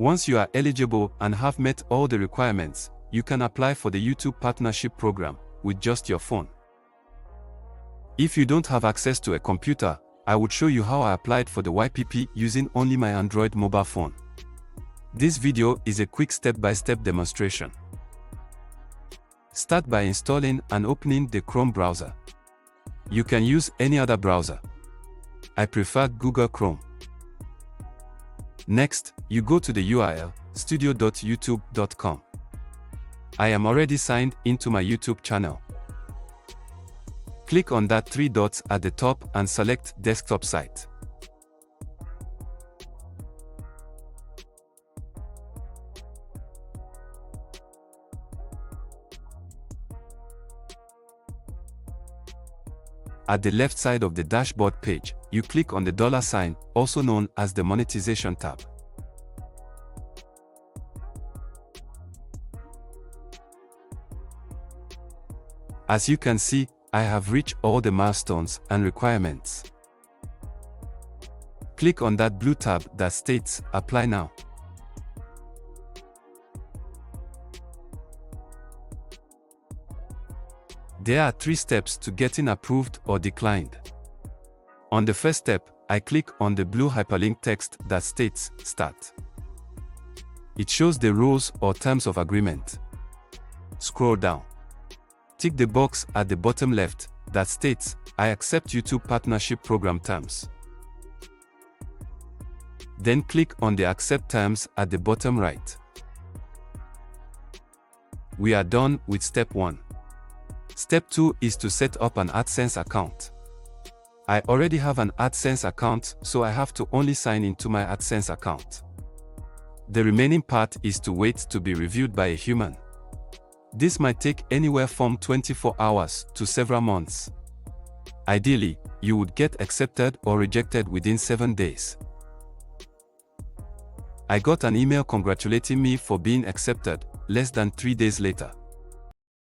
Once you are eligible and have met all the requirements, you can apply for the YouTube Partnership Program with just your phone. If you don't have access to a computer, I would show you how I applied for the YPP using only my Android mobile phone. This video is a quick step-by-step demonstration. Start by installing and opening the Chrome browser. You can use any other browser. I prefer Google Chrome. Next, you go to the URL studio.youtube.com. I am already signed into my YouTube channel. Click on that 3 dots at the top and select Desktop Site. At the left side of the dashboard page, you click on the $sign, also known as the Monetization tab. As you can see, I have reached all the milestones and requirements. Click on that blue tab that states Apply Now. There are 3 steps to getting approved or declined. On the first step, I click on the blue hyperlink text that states Start. It shows the rules or terms of agreement. Scroll down. Tick the box at the bottom left that states I accept YouTube Partnership Program terms. Then click on the Accept Terms at the bottom right. We are done with step 1. Step 2 is to set up an AdSense account. I already have an AdSense account, so I have to only sign into my AdSense account. The remaining part is to wait to be reviewed by a human. This might take anywhere from 24 hours to several months. Ideally, you would get accepted or rejected within 7 days. I got an email congratulating me for being accepted less than 3 days later.